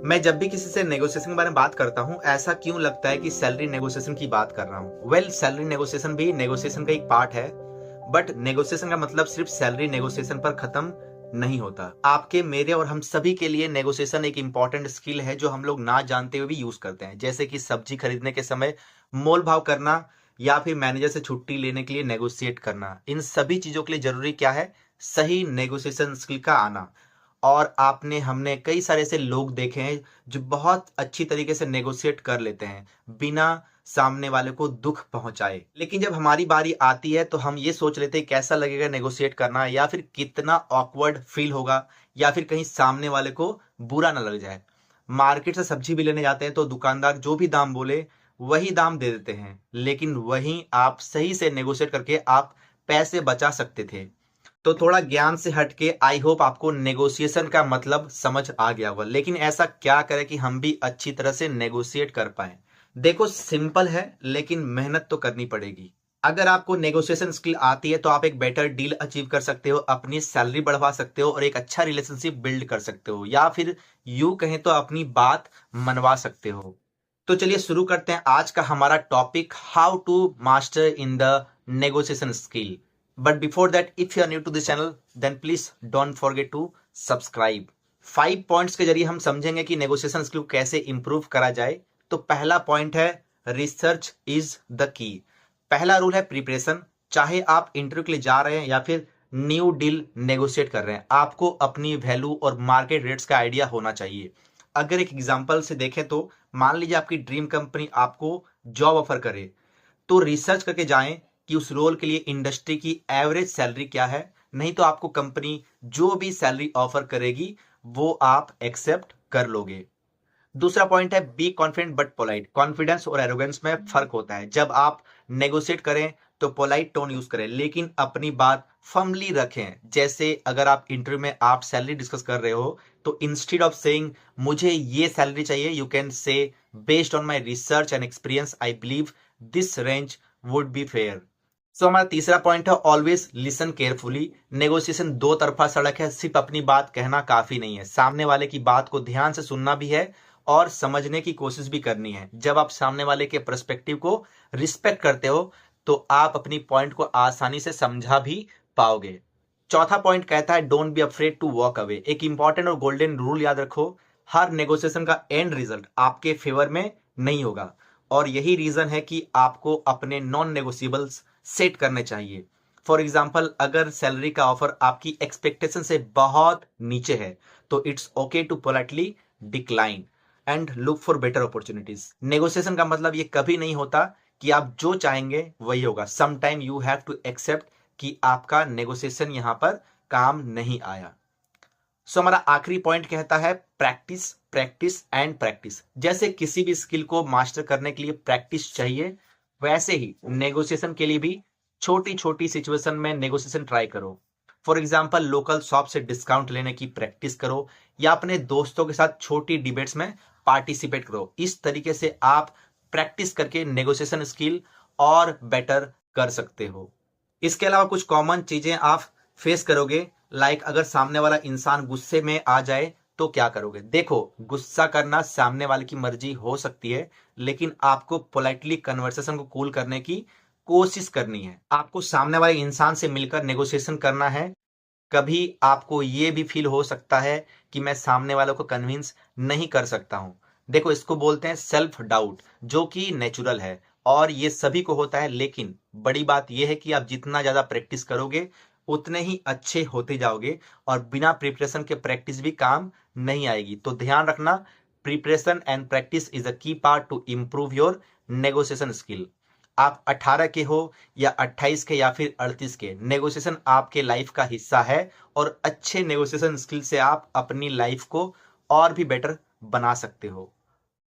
मैं जब भी किसी से नेगोशिएशन के बारे में बात करता हूँ, ऐसा क्यों लगता है कि सैलरी नेगोशिएशन की बात कर रहा हूँ। सैलरी नेगोशिएशन भी नेगोशिएशन का एक पार्ट है, बट नेगोशिएशन का मतलब सिर्फ सैलरी नेगोशिएशन पर खत्म नहीं होता। आपके, मेरे और हम सभी के लिए नेगोशिएशन एक इंपॉर्टेंट स्किल है जो हम लोग ना जानते हुए भी यूज करते हैं, जैसे कि सब्जी खरीदने के समय मोल भाव करना या फिर मैनेजर से छुट्टी लेने के लिए नेगोशिएट करना। इन सभी चीजों के लिए जरूरी क्या है? सही नेगोशिएशन स्किल का आना। और हमने कई सारे ऐसे लोग देखे हैं जो बहुत अच्छी तरीके से नेगोशिएट कर लेते हैं बिना सामने वाले को दुख पहुंचाए। लेकिन जब हमारी बारी आती है तो हम ये सोच लेते हैं कैसा लगेगा नेगोशिएट करना, या फिर कितना ऑकवर्ड फील होगा, या फिर कहीं सामने वाले को बुरा ना लग जाए। मार्केट से सब्जी भी लेने जाते हैं तो दुकानदार जो भी दाम बोले वही दाम दे देते हैं, लेकिन वहीं आप सही से नेगोशिएट करके आप पैसे बचा सकते थे। तो थोड़ा ज्ञान से हटके आई होप आपको नेगोशिएशन का मतलब समझ आ गया होगा। लेकिन ऐसा क्या करें कि हम भी अच्छी तरह से नेगोशिएट कर पाए? देखो, सिंपल है लेकिन मेहनत तो करनी पड़ेगी। अगर आपको नेगोशिएशन स्किल आती है तो आप एक बेटर डील अचीव कर सकते हो, अपनी सैलरी बढ़वा सकते हो और एक अच्छा रिलेशनशिप बिल्ड कर सकते हो, या फिर यूं कहें तो अपनी बात मनवा सकते हो। तो चलिए शुरू करते हैं आज का हमारा topic, how to master in the negotiation skill. But before that, if you are new to this channel, then please don't forget to subscribe. 5 points के जरिए हम समझेंगे कि नेगोशिएशन स्किल कैसे इंप्रूव करा जाए। तो पहला पॉइंट है, रिसर्च इज द की। पहला रूल है प्रिपरेशन। चाहे आप इंटरव्यू के लिए जा रहे हैं या फिर न्यू डील नेगोशिएट कर रहे हैं, आपको अपनी वैल्यू और मार्केट रेट्स का आइडिया होना चाहिए। अगर एक एग्जांपल से देखें तो मान लीजिए आपकी ड्रीम कंपनी आपको जॉब ऑफर करे, तो रिसर्च करके जाएं कि उस रोल के लिए इंडस्ट्री की एवरेज सैलरी क्या है। नहीं तो आपको कंपनी जो भी सैलरी ऑफर करेगी वो आप एक्सेप्ट कर लोगे। दूसरा पॉइंट है, be confident but polite. Confidence और एरोगेंस में फर्क होता है। जब आप नेगोशिएट करें तो पोलाइट टोन यूज करें, लेकिन अपनी बात फर्मली रखें। जैसे अगर आप इंटरव्यू में आप सैलरी डिस्कस कर रहे हो तो इंस्टेड ऑफ सेइंग मुझे ये सैलरी चाहिए, you can say based on my research and experience I believe this range would be fair. हमारा तीसरा पॉइंट है, ऑलवेज लिसन केयरफुली। नेगोशिएशन दो तरफा सड़क है, सिर्फ अपनी बात कहना काफी नहीं है, सामने वाले की बात को ध्यान से सुनना भी है और समझने की कोशिश भी करनी है। जब आप सामने वाले के पर्सपेक्टिव को रिस्पेक्ट करते हो तो आप अपनी पॉइंट को आसानी से समझा भी पाओगे। चौथा पॉइंट कहता है, don't be afraid to walk away. एक इंपॉर्टेंट और गोल्डन रूल याद रखो, हर नेगोशिएशन का एंड रिजल्ट आपके फेवर में नहीं होगा, और यही रीजन है कि आपको अपने नॉन नेगोशिएबल्स सेट करने चाहिए। फॉर एग्जाम्पल, अगर सैलरी का ऑफर आपकी एक्सपेक्टेशन से बहुत नीचे है तो it's okay to politely decline and look for better opportunities. Negotiation का मतलब ये कभी नहीं होता कि आप जो चाहेंगे वही होगा। Sometime you have to accept कि आपका नेगोशिएशन यहां पर काम नहीं आया। हमारा आखिरी पॉइंट कहता है, प्रैक्टिस प्रैक्टिस एंड प्रैक्टिस। जैसे किसी भी स्किल को मास्टर करने के लिए प्रैक्टिस चाहिए, वैसे ही नेगोशिएशन के लिए भी छोटी छोटी सिचुएशन में नेगोशिएशन ट्राई करो। फॉर एग्जांपल, लोकल शॉप से डिस्काउंट लेने की प्रैक्टिस करो, या अपने दोस्तों के साथ छोटी डिबेट्स में पार्टिसिपेट करो। इस तरीके से आप प्रैक्टिस करके नेगोशिएशन स्किल और बेटर कर सकते हो। इसके अलावा कुछ कॉमन चीजें आप फेस करोगे, लाइक अगर सामने वाला इंसान गुस्से में आ जाए तो क्या करोगे? देखो, गुस्सा करना सामने वाले की मर्जी हो सकती है, लेकिन आपको पोलाइटली कन्वर्सेशन को कूल करने की कोशिश करनी है। आपको सामने वाले इंसान से मिलकर नेगोशिएशन करना है। कभी आपको ये भी फील हो सकता है कि मैं सामने वालों को कन्विंस नहीं कर सकता हूं। देखो, इसको बोलते हैं सेल्फ डाउट, जो कि नेचुरल है और ये सभी को होता है। लेकिन बड़ी बात यह है कि आप जितना ज्यादा प्रैक्टिस करोगे उतने ही अच्छे होते जाओगे, और बिना प्रिपरेशन के प्रैक्टिस भी काम नहीं आएगी। तो ध्यान रखना, preparation and practice is a key part to improve your negotiation skill. आप 18 के हो या 28 के या फिर 38 के, नेगोशिएशन आपके लाइफ का हिस्सा है, और अच्छे नेगोशिएशन स्किल से आप अपनी लाइफ को और भी बेटर बना सकते हो।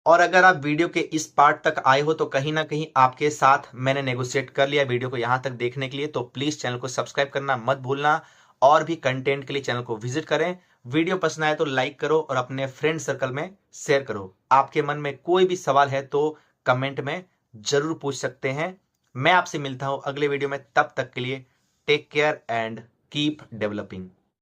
और अगर आप वीडियो के इस पार्ट तक आए हो तो कहीं ना कहीं आपके साथ मैंने नेगोशिएट कर लिया। वीडियो को यहां तक देखने के लिए तो प्लीज चैनल को सब्सक्राइब करना मत भूलना, और भी कंटेंट के लिए चैनल को विजिट करें। वीडियो पसंद आए तो लाइक करो और अपने फ्रेंड सर्कल में शेयर करो। आपके मन में कोई भी सवाल है तो कमेंट में जरूर पूछ सकते हैं। मैं आपसे मिलता हूं अगले वीडियो में, तब तक के लिए take care and keep developing.